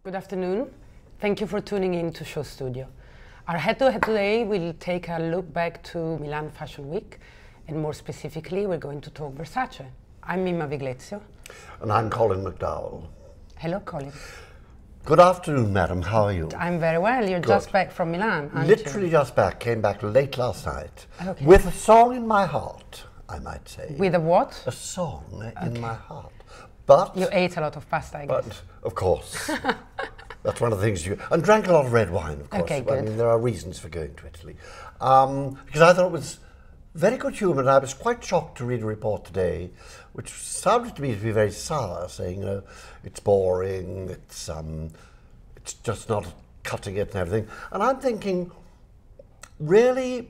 Good afternoon. Thank you for tuning in to Show Studio. Our head-to-head today will take a look back to Milan Fashion Week, and more specifically, we're going to talk Versace. I'm Mimma Viglezio. And I'm Colin McDowell. Hello, Colin. Good afternoon, madam. How are you? I'm very well. You're just back from Milan, aren't Literally you? just back. Came back late last night. Okay. With a song in my heart, I might say. With a what? A song in my heart. But... You ate a lot of pasta, I guess. But, of course. That's one of the things you... And drank a lot of red wine, of course. Okay, good. I mean, there are reasons for going to Italy. Because I thought it was very good humour, and I was quite shocked to read a report today, which sounded to me to be very sour, saying, you know, it's boring, it's just not cutting it and everything. And I'm thinking, really,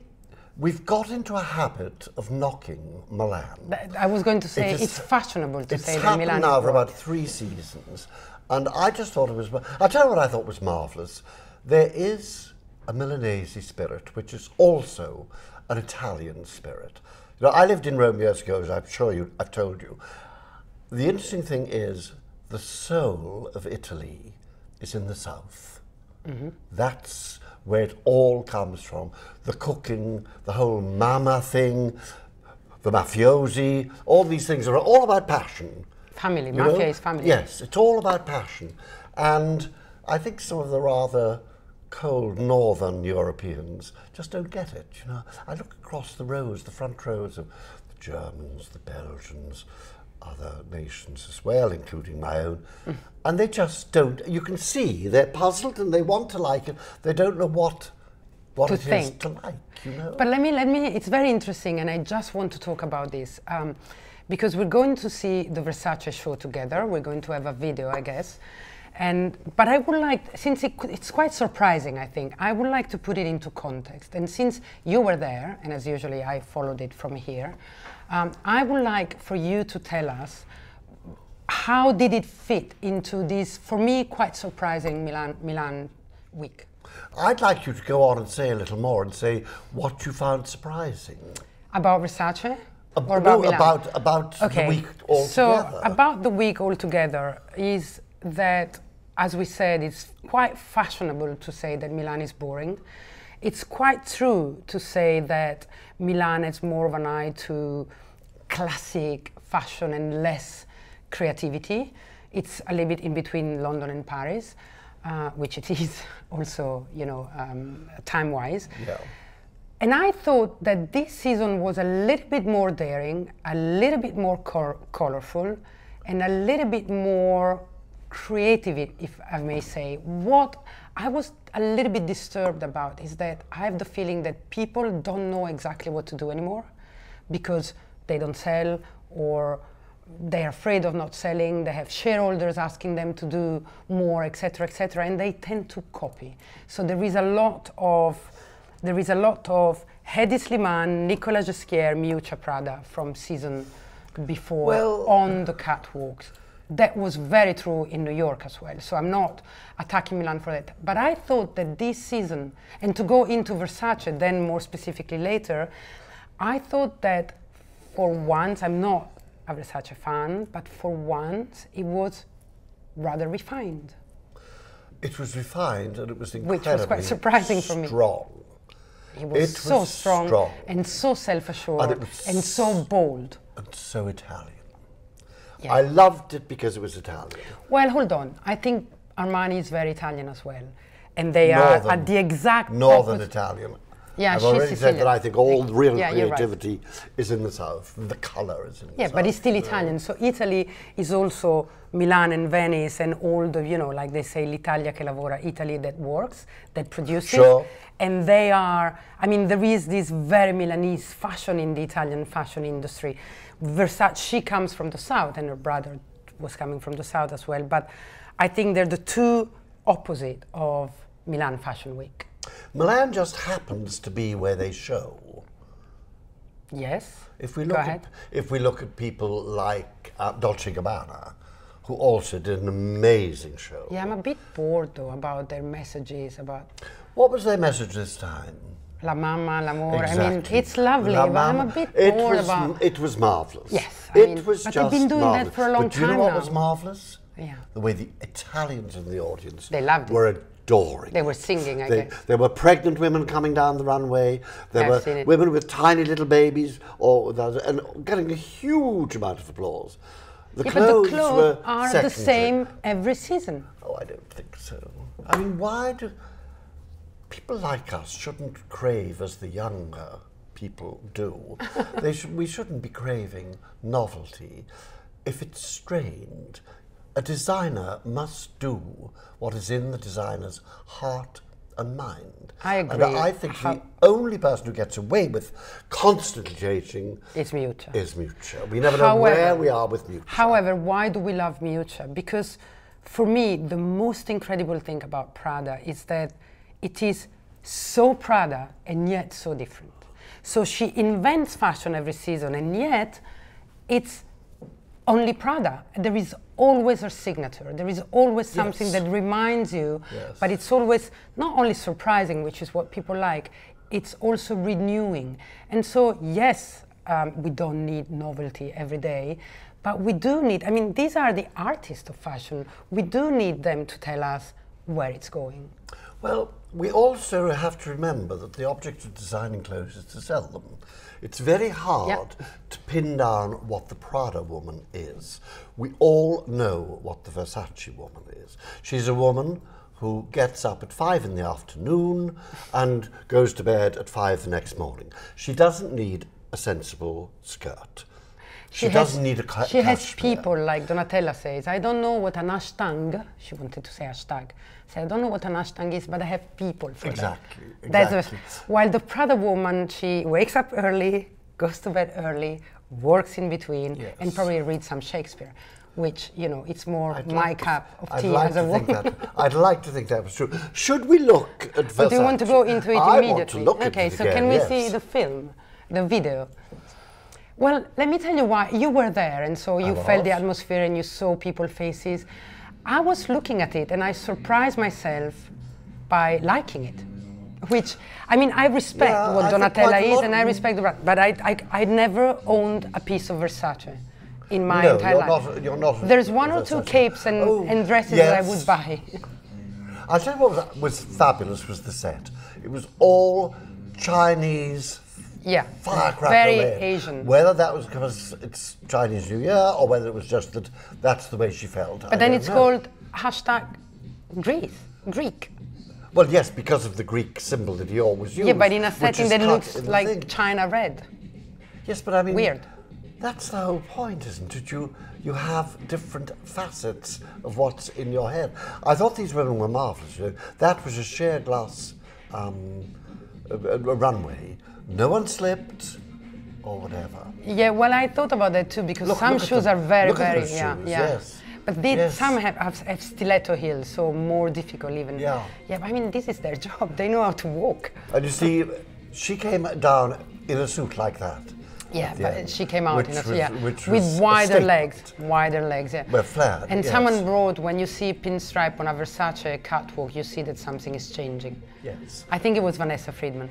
we've got into a habit of knocking Milan. I was going to say, it's fashionable to say that Milan is It's happened now for about 3 seasons. And I just thought it was... I'll tell you what I thought was marvellous. There is a Milanese spirit, which is also an Italian spirit. You know, I lived in Rome years ago, as I'm sure I've told you. The interesting thing is, the soul of Italy is in the south. Mm-hmm. That's where it all comes from. The cooking, the whole Mimma thing, the mafiosi, all these things are all about passion. Family, mafia is family. Yes, it's all about passion. And I think some of the rather cold northern Europeans just don't get it, you know. I look across the rows, the front rows of the Germans, the Belgians, other nations as well, including my own, and they just don't. You can see they're puzzled and they want to like it. They don't know what it is to like, you know. But let me. It's very interesting, and I just want to talk about this because we're going to see the Versace show together. We're going to have a video, I guess. But I would like, since it's quite surprising, I think, I would like to put it into context. And since you were there, and as usually I followed it from here, I would like for you to tell us how did it fit into this, for me, quite surprising Milan week. I'd like you to go on and say a little more and say what you found surprising. About Versace? Or about Milan? About the week altogether. So, about the week altogether is that, as we said, it's quite fashionable to say that Milan is boring. It's quite true to say that Milan has more of an eye to classic fashion and less creativity. It's a little bit in between London and Paris, which it is also, you know, time-wise. Yeah. And I thought that this season was a little bit more daring, a little bit more colorful, and a little bit more creative, if I may say. What I was a little bit disturbed about is that I have the feeling that people don't know exactly what to do anymore because they don't sell, or they're afraid of not selling, they have shareholders asking them to do more, etc., and they tend to copy. So there is a lot of Hedi Slimane, Nicola Ghesquière, Miuccia Prada from season before on the catwalks. That was very true in New York as well, so I'm not attacking Milan for that. But I thought that this season, and to go into Versace then more specifically later, I thought that for once, I'm not a Versace fan, but for once it was rather refined. It was refined and it was incredibly Which was quite surprising for me. Strong. It was so strong and so self-assured and so bold. And so Italian. Yeah. I loved it because it was Italian. Well, hold on. I think Armani is very Italian as well. And they are at the exact Northern Italian. Yeah, I've already said that I think all the real creativity is in the south. The colour is in the south. Yeah, but it's still Italian. So Italy is also Milan and Venice and all the, you know, like they say, l'Italia che lavora, Italy that works, that produces. Sure. And they are, I mean, there is this very Milanese fashion in the Italian fashion industry. Versace, she comes from the south, and her brother was coming from the south as well. But I think they're the two opposite of Milan Fashion Week. Milan just happens to be where they show. Yes. If we look at people like Dolce & Gabbana, who also did an amazing show. Yeah, I'm a bit bored though about their messages about. What was their message this time? La mamma, l'amore. Exactly. I mean, it's lovely, but I'm a bit bored about. It was marvellous. Yes, It was but just they've been doing marvellous. that for a long but do you time know what now. was marvellous? Yeah. The way the Italians in the audience They loved it. were adoring. They were singing, I guess. There were pregnant women coming down the runway. There I've seen were it. women with tiny little babies, and getting a huge amount of applause. The Yeah, clothes, but the clothes were are secondary. the same every season. Oh, I don't think so. I mean, why do people like us shouldn't crave as the younger people do? We shouldn't be craving novelty. If it's strained, a designer must do what is in the designer's heart and mind. I agree. And I think the only person who gets away with constantly changing It's Miuccia. is Miuccia. We never know where we are with Miuccia. However, why do we love Miuccia? Because for me, the most incredible thing about Prada is that it is so Prada and yet so different. So she invents fashion every season, and yet it's only Prada. There is always her signature. There is always something that reminds you, but it's always not only surprising, which is what people like, it's also renewing. And so, yes, we don't need novelty every day, but we do need, I mean, these are the artists of fashion. We do need them to tell us where it's going. Well, we also have to remember that the object of designing clothes is to sell them. It's very hard to pin down what the Prada woman is. We all know what the Versace woman is. She's a woman who gets up at 5 in the afternoon and goes to bed at 5 the next morning. She doesn't need a sensible skirt. She doesn't need a She has people, like Donatella says, I don't know what an hashtag, she wanted to say hashtag, so I don't know what an hashtag is, but I have people for that. Exactly. While the Prada woman, she wakes up early, goes to bed early, works in between, and probably reads some Shakespeare, which, you know, it's more my cup of tea as a woman. I'd like to think that was true. Should we look at Versace? Do you want to go into it immediately? I want to look at it so again, can we see the film, the video? Well, let me tell you why. You were there, and so you felt the atmosphere and you saw people's faces. I was looking at it and I surprised myself by liking it. Which, I mean, I respect what Donatella is and I respect the brand, but I never owned a piece of Versace in my entire life. You're not. There's one or two capes and dresses that I would buy. I'll tell you what was fabulous was the set. It was all Chinese. Firecracker very lane. Asian. Whether that was because it's Chinese New Year or whether it was just that that's the way she felt. But then it's called hashtag Greek. Well, yes, because of the Greek symbol that he always used. Yeah, but in a setting that looks like China red. Yes, but I mean... Weird. That's the whole point, isn't it? You have different facets of what's in your head. I thought these women were marvellous. You know, that was a sheer glass a runway. No one slipped or whatever. Yeah, well, I thought about that too, because some shoes are very, yes. But some have stiletto heels, so more difficult even. Yeah, but I mean, this is their job. They know how to walk. And you see, she came down in a suit like that. Yeah, but she came out in a suit, with wider legs, yeah. Well, flared, and someone wrote, when you see pinstripe on a Versace catwalk, you see that something is changing. Yes. I think it was Vanessa Friedman.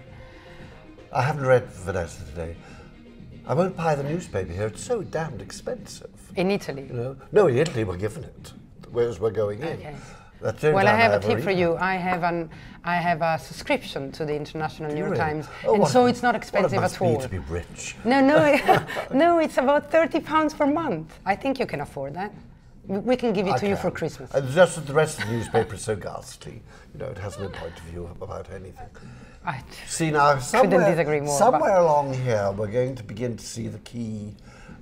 I haven't read Vanessa today. I won't buy the newspaper here. It's so damned expensive. In Italy? You know? No, in Italy we're given it, whereas we're going in. Okay. Well, I have a tip for you. I have a subscription to the International New York Times, and so it's not expensive at all. What a to be rich. No, no, it's about £30 per month. I think you can afford that. We can give it to you for Christmas. And just that the rest of the newspaper is so ghastly. You know, it has no point of view about anything. See now, somewhere along here, we're going to begin to see the key,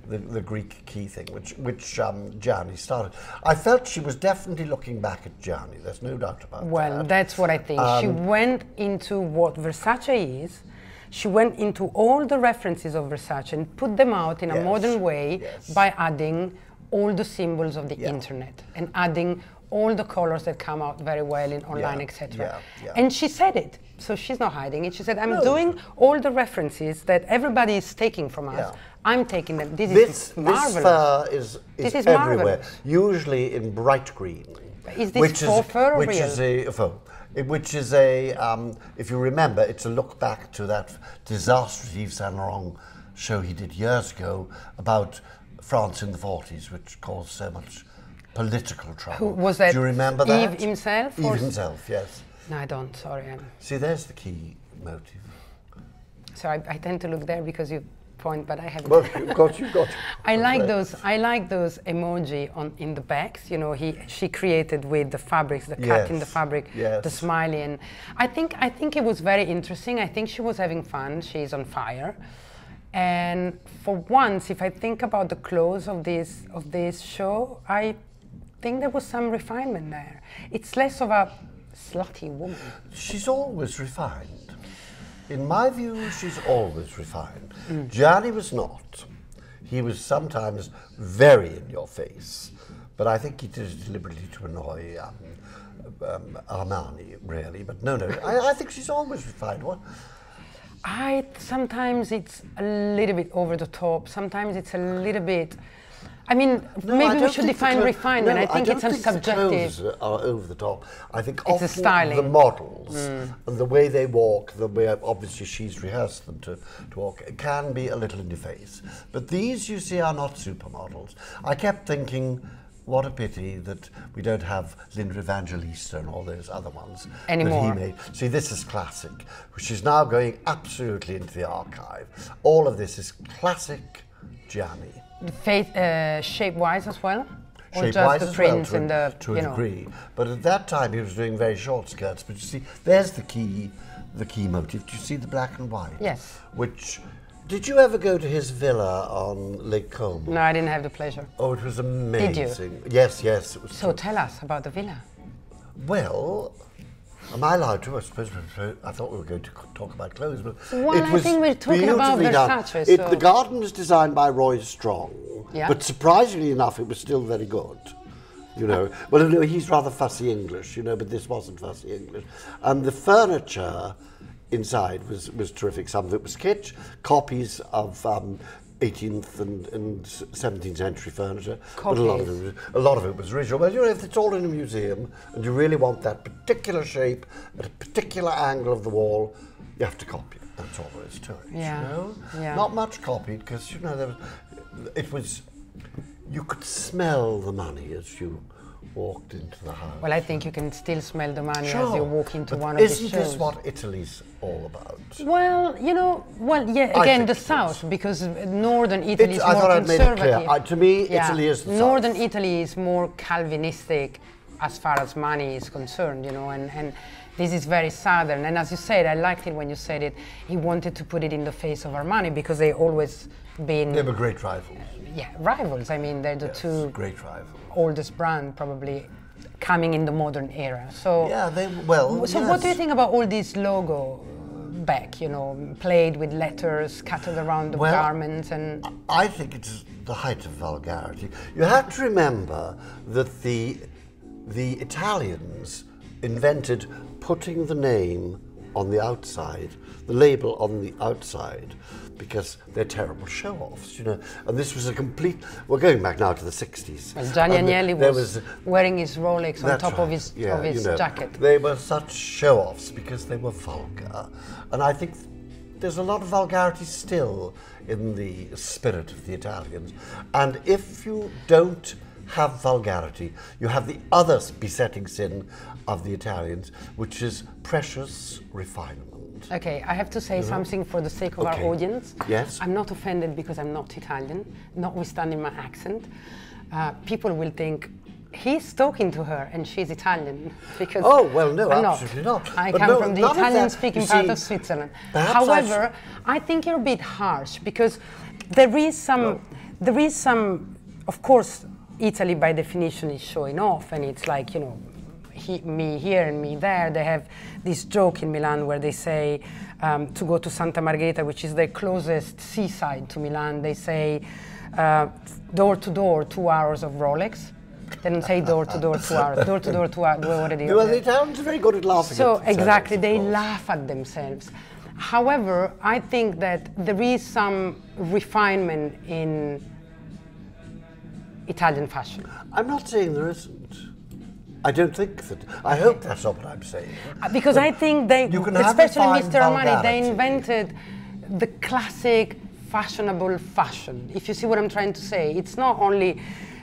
the Greek key thing, which Gianni started. I felt she was definitely looking back at Gianni. There's no doubt about that. Well, that's what I think. She went into what Versace is. She went into all the references of Versace and put them out in a modern way by adding all the symbols of the internet and adding all the colors that come out very well in online, etc. And she said it. So she's not hiding it. She said, I'm doing all the references that everybody is taking from us. I'm taking them. This is marvelous. This fur is everywhere, marvelous. Usually in bright green. Is this faux fur or real? Which is a, if you remember, it's a look back to that disastrous Yves Saint Laurent show he did years ago about France in the 40s, which caused so much political trouble. Who was that? Do you remember that? Yves himself? Yves himself, yes. No, I don't. Sorry. See, there's the key motive. So I tend to look there because you point, but I haven't. Well, you've got. I like those. I like those emoji in the backs. You know, she created with the fabrics, the cut in the fabric, the smiley, and I think it was very interesting. I think she was having fun. She's on fire, and for once, if I think about the clothes of this show, I think there was some refinement there. It's less of a slutty woman. She's always refined. In my view, she's always refined. Gianni was not. He was sometimes very in your face, but I think he did it deliberately to annoy Armani, really. But no, I think she's always refined. What? Sometimes it's a little bit over the top. Sometimes it's a little bit. I mean, no, maybe we should define refinement. No, I think it's subjective. The clothes are over the top. I think it's often a styling. The models and the way they walk, the way obviously she's rehearsed them to walk, it can be a little in your face. But these, you see, are not supermodels. I kept thinking, what a pity that we don't have Linda Evangelista and all those other ones anymore. That he made. See, this is classic, which is now going absolutely into the archive. All of this is classic Gianni. Shape-wise as well? Or Shape-wise just the prints well, and the, to a degree. But at that time he was doing very short skirts. But you see, there's the key motive. Do you see the black and white? Yes. Which, did you ever go to his villa on Lake Como? No, I didn't have the pleasure. Oh, it was amazing. Did you? Yes, it was. So tell us about the villa. Well, am I allowed to? I suppose I thought we were going to talk about clothes, but well, I think we're talking about Versace. So. The garden was designed by Roy Strong, but surprisingly enough, it was still very good. You know, well, no, he's rather fussy English, you know, but this wasn't fussy English. And the furniture inside was terrific. Some of it was kitsch, copies of 18th and 17th century furniture, but a lot of it was original. Well, you know, if it's all in a museum and you really want that particular shape at a particular angle of the wall, you have to copy it. That's all there is to it. Yeah. You know, not much copied because you know you could smell the money as you walked into the house. Well, I think you can still smell the money as you walk into one of these shows. Isn't this what Italy's all about? Well, you know, again, the south, because northern Italy is more conservative. I thought I'd made it clear. To me, Italy is the northern south. Italy is more Calvinistic as far as money is concerned, you know, and this is very southern. And as you said, I liked it when you said it, he wanted to put it in the face of Armani because they always been... They were great rivals. Yeah, rivals. I mean, they're the two great rivals. Oldest brand probably coming in the modern era. So yeah, So what do you think about all this logo back? You know, played with letters scattered around the garments, and I think it's the height of vulgarity. You have to remember that the Italians invented putting the name on the outside, the label on the outside, because they're terrible show-offs, you know. And this was a complete... We're going back now to the 60s. Well, Gianni Agnelli was wearing his Rolex on top of his jacket. They were such show-offs because they were vulgar. And I think there's a lot of vulgarity still in the spirit of the Italians. And if you don't have vulgarity, you have the other besetting sin of the Italians, which is precious refinement. Okay, I have to say something for the sake of our audience. Yes. I'm not offended because I'm not Italian, notwithstanding my accent. People will think he's talking to her and she's Italian because no, absolutely not. I come from the Italian-speaking part of Switzerland. However, I think you're a bit harsh because there is some, of course, Italy by definition is showing off, and it's like, you know, me here and me there. They have this joke in Milan where they say to go to Santa Margherita, which is the closest seaside to Milan, they say door to door 2 hours of Rolex. They don't say door to door 2 hours. Door to door 2 hours. Well, the Italians are very good at laughing. So exactly, they laugh at themselves. However, I think that there is some refinement in Italian fashion. I'm not saying there isn't. I don't think that. I hope that's not what I'm saying. Because I think they, especially Mr. Armani, they invented the classic fashionable fashion. If you see what I'm trying to say, it's not only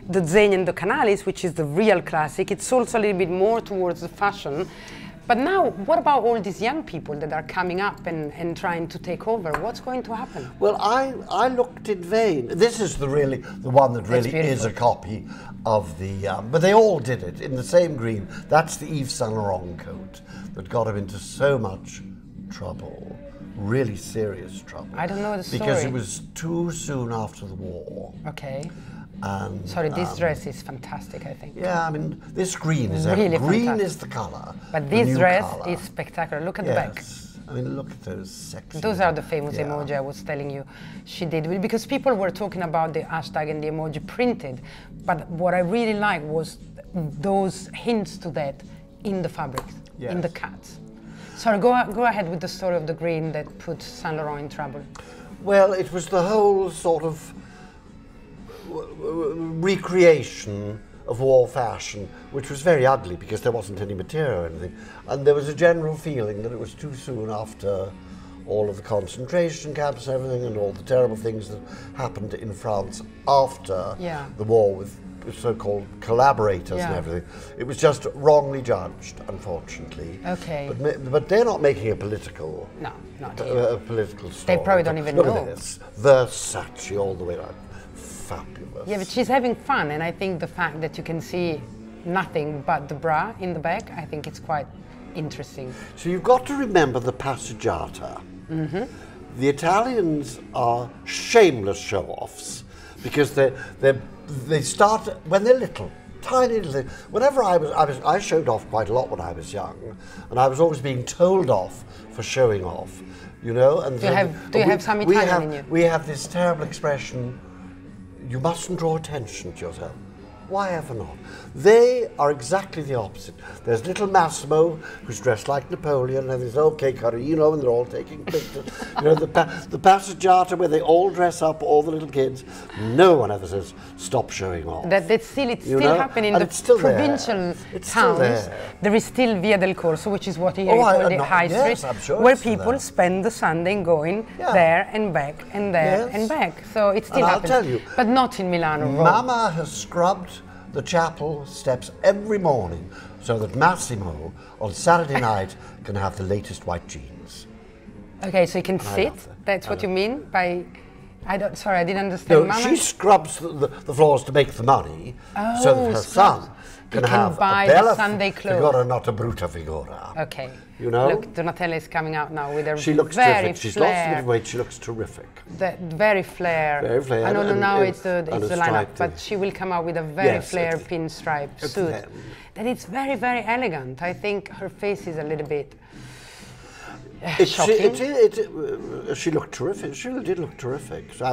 the Zegna and the Canalis, which is the real classic. It's also a little bit more towards the fashion. But now, what about all these young people that are coming up and trying to take over? What's going to happen? Well, I looked in vain. This is the one that really is a copy of the, but they all did it in the same green. That's the Yves Saint Laurent coat that got him into so much trouble, really serious trouble. I don't know the story. Because it was too soon after the war. Okay. And, sorry, this dress is fantastic, I think. Yeah, I mean, this green is really green fantastic. Is the colour. But this dress is spectacular. Look at the back. I mean, look at those sexy. Those are the famous emoji I was telling you she did. Because people were talking about the hashtag and the emoji printed. But what I really liked was those hints to that in the fabrics, in the cuts. Sorry, go ahead with the story of the green that put Saint Laurent in trouble. Well, it was the whole sort of recreation of war fashion, which was very ugly because there wasn't any material or anything. And there was a general feeling that it was too soon after all of the concentration camps and everything and all the terrible things that happened in France after the war with so-called collaborators and everything. It was just wrongly judged, unfortunately. Okay. But they're not making a political... No, not a political story. They probably don't even Look know. At this. Versace all the way around. Fabulous. Yeah, but she's having fun, and I think the fact that you can see nothing but the bra in the back, I think it's quite interesting. So you've got to remember the passeggiata. Mm-hmm. The Italians are shameless show-offs because they start when they're little, tiny little. Whenever I showed off quite a lot when I was young, and I was always being told off for showing off, you know. And do you have some Italian in you? We have this terrible expression. You mustn't draw attention to yourself. Why ever not? They are exactly the opposite. There's little Massimo, who's dressed like Napoleon, and there's okay Carino, and they're all taking pictures. You know, the passeggiata where they all dress up, all the little kids. No one ever says, stop showing off. It's still happening in the provincial towns. There is still Via del Corso, which is what you call the high street, where people spend the Sunday going there and back and there and back. So it still happens. I'll tell you, but not in Milano. Mama has scrubbed the chapel steps every morning so that Massimo on Saturday night can have the latest white jeans. Okay, so he can sit? That's what you mean by... Sorry, I didn't understand. No, she scrubs the floors to make the money so that her son can have buy a bella Sunday clothes. figura, not a brutta figura. Okay. You know? Look, Donatella is coming out now with her She looks terrific. She's lost a bit of weight. She looks terrific. Very flare. Very flare. I don't know now it's the lineup, but she will come out with a very flare pinstripe suit. And it's very, very elegant. I think her face is a little bit shocking. She looked terrific. She did look terrific. So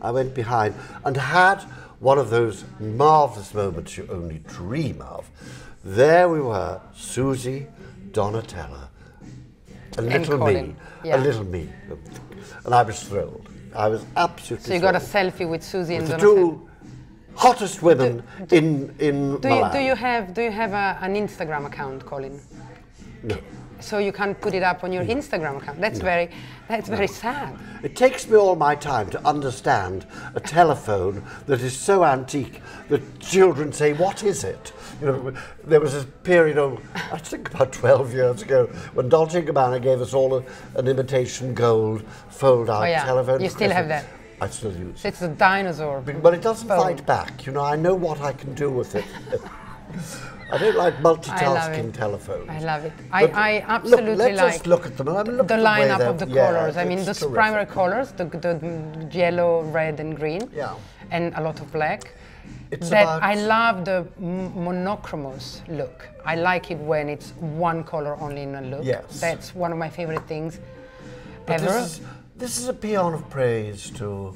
I went behind and had one of those marvellous moments you only dream of. There we were, Susie, Donatella, a little me, and I was thrilled. I was absolutely So you got a selfie with Susie and Donatella? The two hottest women in Milan. Do you have an Instagram account, Colin? No. So you can't put it up on your Instagram account. That's very sad. It takes me all my time to understand a telephone that is so antique that children say, "What is it?" You know, there was a period of, I think about 12 years ago, when Dolce & Gabbana gave us all an imitation gold fold-out telephone. You still have that? I still use it. It's a dinosaur. But it doesn't fight back. You know, I know what I can do with it. I don't like multitasking telephones. I love it. I absolutely let's like just look at them. the lineup of the colors. I mean, the primary colors, the yellow, red, and green, and a lot of black. I love the monochromous look. I like it when it's one color only in a look. Yes. That's one of my favorite things ever. This is a paean of praise to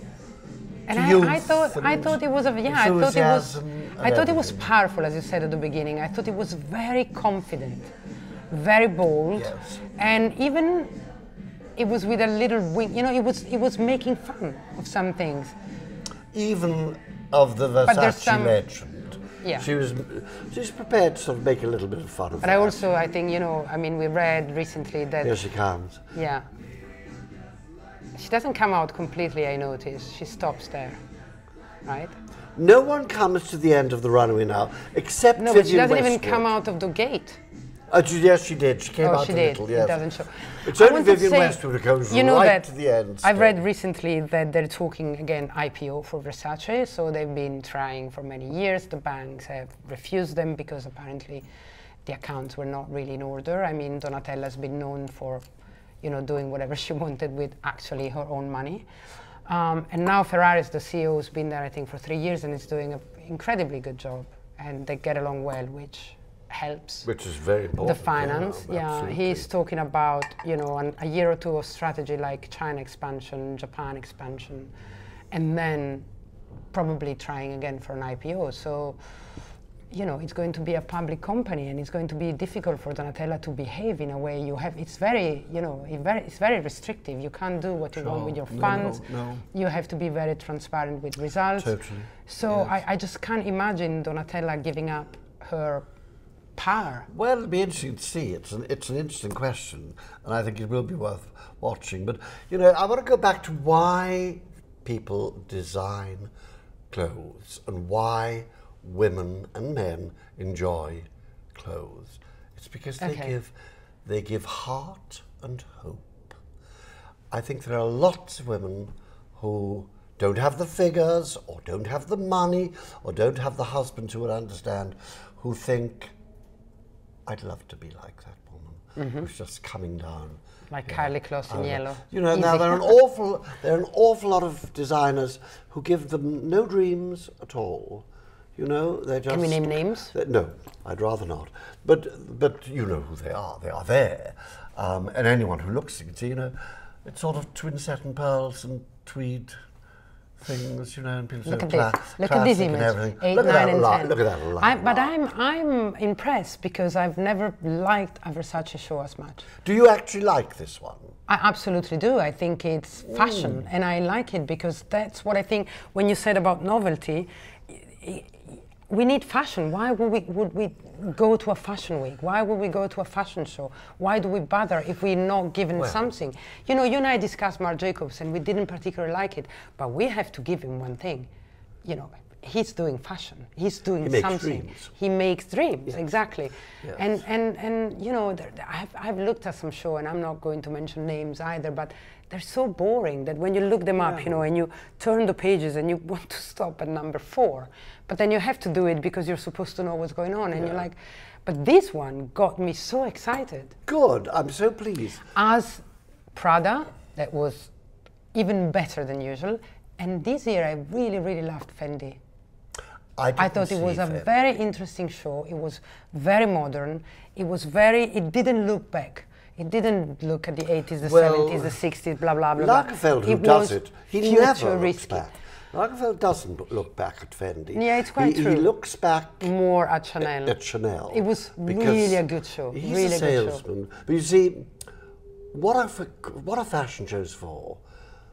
And I thought it was I thought it was powerful, as you said at the beginning. I thought it was very confident, very bold, and even it was with a little wing. You know, it was making fun of some things. Even of the Versace legend. Yeah. She's prepared to sort of make a little bit of fun of that. But I think, you know, I mean, we read recently that... Here she comes. Yeah. She doesn't come out completely, I noticed. She stops there, right? No one comes to the end of the runway now, except No, but she Vivienne doesn't even Westwood. come out of the gate. Yes, she did. She came Oh, out she a did. little, yes. It doesn't show. It's I only want to Vivienne say, Westwood who goes you know right that to the end. I've still. read recently that they're talking again IPO for Versace, so they've been trying for many years. The banks have refused them because apparently the accounts were not really in order. I mean, Donatella's been known for, you know, doing whatever she wanted with actually her own money. And now Ferrari's the CEO, has been there I think for 3 years and is doing an incredibly good job, and they get along well, which helps. Which is very important. The finance, yeah. He's talking about, you know, a year or two of strategy like China expansion, Japan expansion, and then probably trying again for an IPO. So, you know, it's going to be a public company, and it's going to be difficult for Donatella to behave in a way you have. It's very, you know, it's very restrictive. You can't do what you want with your funds. No. You have to be very transparent with results. Totally. So yes. I just can't imagine Donatella giving up her power. Well, it'll be interesting to see. It's an interesting question, and I think it will be worth watching. But, you know, I want to go back to why people design clothes and why women and men enjoy clothes. It's because they give heart and hope. I think there are lots of women who don't have the figures, or don't have the money, or don't have the husband who would understand, who think, I'd love to be like that woman who's just coming down. Like Kylie Kloss in yellow. You know, now there are an awful lot of designers who give them no dreams at all. You know, they're just. Can we name names? No, I'd rather not. But you know who they are. They are there, and anyone who looks, you can see. You know, it's sort of twin satin pearls and tweed things, you know, and people Look say at this. Look at this image. 8, 9, and 10. Look at that line. But I'm impressed because I've never liked a Versace show as much. Do you actually like this one? I absolutely do. I think it's fashion, and I like it because that's what I think. When you said about novelty, we need fashion. Why would we go to a fashion week? Why would we go to a fashion show? Why do we bother if we're not given something? You know, you and I discussed Marc Jacobs, and we didn't particularly like it, but we have to give him one thing. You know, he's doing fashion. He's doing something. Dreams. He makes dreams, yes. exactly. Yes. And you know, I've looked at some show, and I'm not going to mention names either, but they're so boring that when you look them up, you know, and you turn the pages and you want to stop at number 4, but then you have to do it because you're supposed to know what's going on, and you're like, but this one got me so excited. Good, I'm so pleased. As Prada, that was even better than usual, and this year I really, really loved Fendi. I thought it was a very interesting show. It was very modern. It was it didn't look back. It didn't look at the 80s, the 70s, the 60s, blah, blah, blah. Lagerfeld, who does it, he never looks back. Lagerfeld doesn't look back at Fendi. Yeah, it's quite true. He looks back more at Chanel. At Chanel. It was really a good show. He's really a salesman. But you see, what are fashion shows for?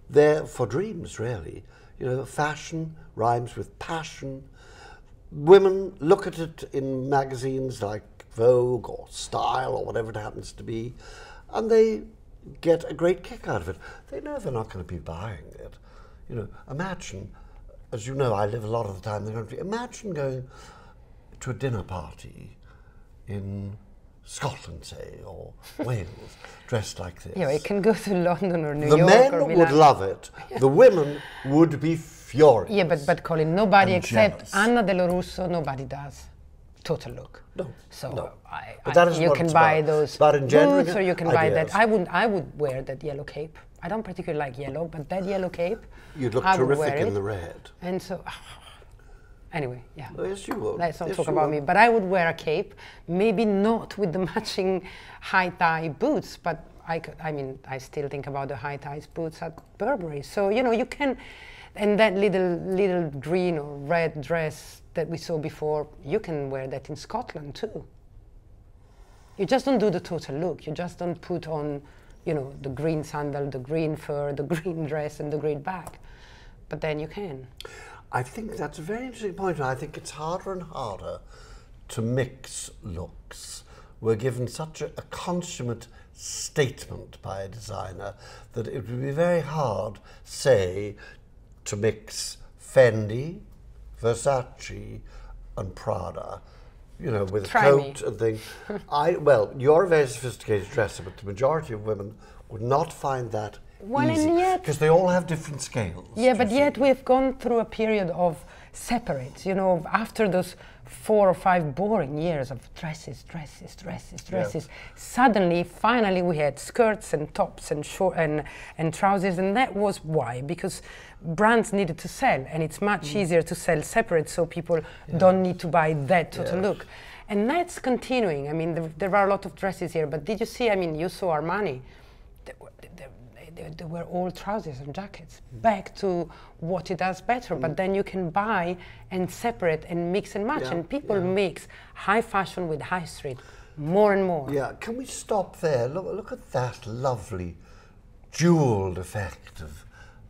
They're for dreams, really. You know, fashion rhymes with passion. Women look at it in magazines like Vogue or Style or whatever it happens to be, and they get a great kick out of it. They know they're not going to be buying it. You know, imagine, as you know, I live a lot of the time in the country, imagine going to a dinner party in Scotland, say, or Wales, dressed like this. Yeah, you can go to London or New York. The men or would love it. The women would be furious. Yeah, but Colin, nobody except jealous. Anna De La Russo, nobody does total look. No. So no. You can buy those boots, or you can buy ideas. that. I would wear that yellow cape. I don't particularly like yellow, but that yellow cape, you'd look I would terrific wear in it. the red. And so, anyway, yeah. Oh, yes, you would. Let's not yes, talk you about would. me. But I would wear a cape, maybe not with the matching high-tie boots, but I mean, I still think about the high-tie boots at Burberry. So, you know, you can, and that little green or red dress that we saw before, you can wear that in Scotland too. You just don't do the total look. You just don't put on, you know, the green sandal, the green fur, the green dress, and the green bag. But then you can. I think that's a very interesting point. And I think it's harder and harder to mix looks. We're given such a consummate statement by a designer that it would be very hard, say, to mix Fendi, Versace and Prada, you know, with Try a coat and things. Well, you're a very sophisticated dresser, but the majority of women would not find that easy, and yet, because they all have different scales. yeah, but yet we've gone through a period of separates, you know, after those 4 or 5 boring years of dresses. Suddenly, finally, we had skirts and tops and short and trousers, and that was why, because brands needed to sell, and it's much easier to sell separate, so people don't need to buy that total look. And that's continuing. I mean, there are a lot of dresses here, but did you see? I mean, you saw Armani. They were all trousers and jackets, back to what it does better, but then you can buy and separate and mix and match, and people mix high fashion with high street more and more. Yeah, can we stop there? Look at that lovely jewelled effect of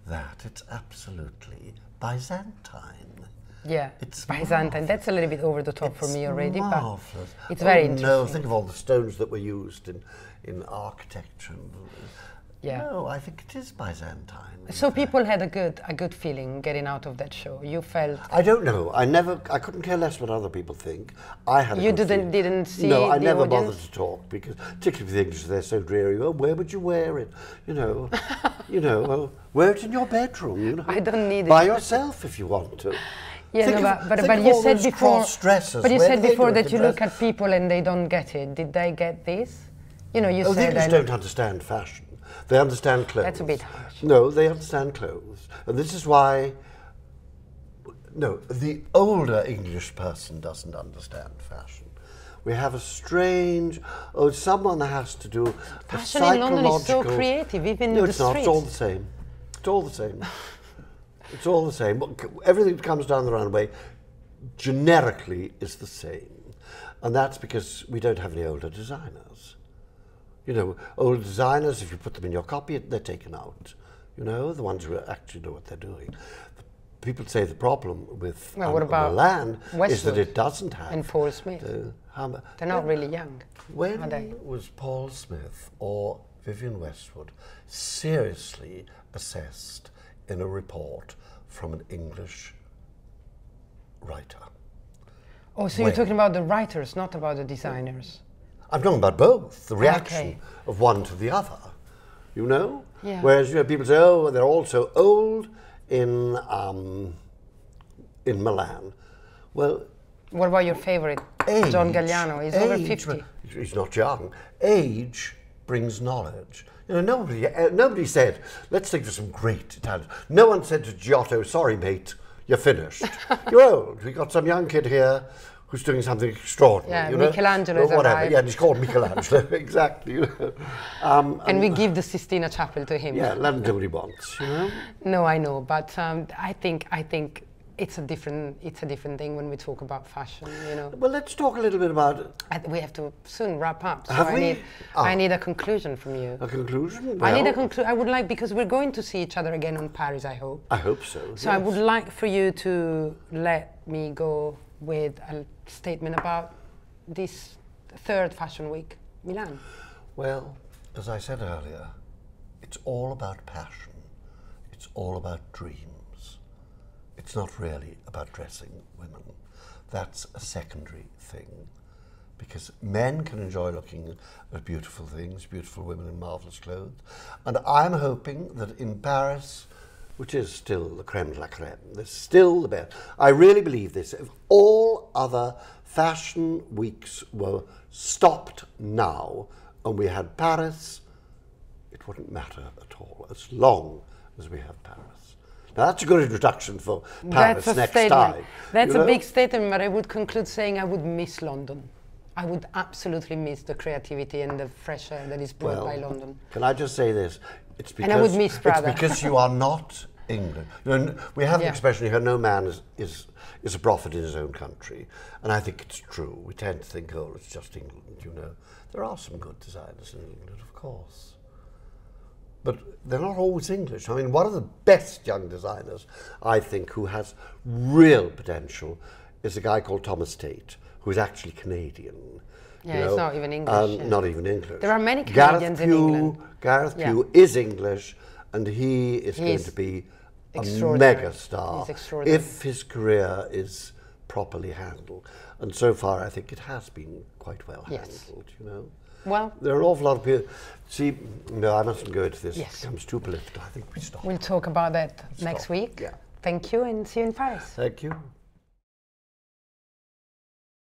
that. It's absolutely Byzantine. Yeah, It's Byzantine. marvelous. That's a little bit over the top for me already, Marvelous. but it's very interesting. No, think of all the stones that were used in architecture. Yeah. No, I think it is Byzantine. So people had a good feeling getting out of that show. You felt. I don't know. I couldn't care less what other people think. I had. You didn't see. No, I the never audience? bothered to talk, because particularly with the English, they're so dreary. Oh, where would you wear it? You know, well, wear it in your bedroom. You know, I don't need it. By yourself if you want to. Yeah, Think no, of- but think of you all said those before. cross-dressers. But you Where said do they before do it that to you look dress? at people and they don't get it. Did they get this? You know, you Oh, the said. English don't understand fashion. They understand clothes. That's a bit harsh. No, they understand clothes. And this is why, no, the older English person doesn't understand fashion. We have a strange, someone has to do a Fashion in London is so psychological- creative, even No, in the it's not. streets. It's all the same. It's all the same. It's all the same. Everything that comes down the runway generically is the same. And that's because we don't have any older designers. You know, old designers, if you put them in your copy, they're taken out. You know, the ones who actually know what they're doing. People say the problem with What about Milan is that Westwood it doesn't have. and Paul Smith? They're not really young, When are they? was Paul Smith or Vivienne Westwood seriously assessed in a report from an English writer? Oh, so you're talking about the writers, not about the designers. I'm talking about both, the reaction Okay. of one to the other, you know? Yeah. Whereas, you know, people say, oh, they're all so old in Milan. Well, What about your favorite, age, John Galliano? He's over 50. He's not young. Age brings knowledge. You know, nobody said, let's think of some great Italians. No one said to Giotto, sorry, mate, you're finished. You're old. We got some young kid here who's doing something extraordinary. Yeah, you know? Michelangelo is Or whatever. arrived. Yeah, and he's called Michelangelo, exactly. You know? And we give the Sistina Chapel to him. Yeah, let him do what he wants, you know? No, I know, but I think it's a different thing when we talk about fashion. You know, Well, let's talk a little bit about we have to soon wrap up. So Have we? I need a conclusion from you. a conclusion. I need a Well, conclusion. I would like, because we're going to see each other again on Paris, I hope. I hope so. So I would like for you to let me go with a statement about this third fashion week, Milan. Well, as I said earlier, it's all about passion. It's all about dreams. It's not really about dressing women. That's a secondary thing. Because men can enjoy looking at beautiful things, beautiful women in marvellous clothes. And I'm hoping that in Paris, which is still the creme de la creme, it's still the best. I really believe this. If all other fashion weeks were stopped now and we had Paris, it wouldn't matter at all, as long as we have Paris. Now that's a good introduction for Paris That's a next statement. time. That's you a know? big statement, but I would conclude saying I would miss London. I would absolutely miss the creativity and the fresh air that is brought by London. Can I just say this? It's because, And I would miss Prada. It's because you are not England. You know, we have the Yeah. expression here, no man is a prophet in his own country. And I think it's true. We tend to think, oh, it's just England, you know. There are some good designers in England, of course. But they're not always English. I mean, one of the best young designers, I think, who has real potential is a guy called Thomas Tate, who is actually Canadian. Yeah, you he's know, not even English, yeah. Not even English. There are many Canadians in England. Gareth Yeah. Pugh is English, and he is going to be mega star He's extraordinary. if his career is properly handled. And so far, I think it has been quite well handled, you know. Well, there are an awful lot of people. See, no, I mustn't go into this. Yes. It becomes too political. I think we stop. we'll talk about that next week. Yeah. Thank you and see you in Paris. Thank you.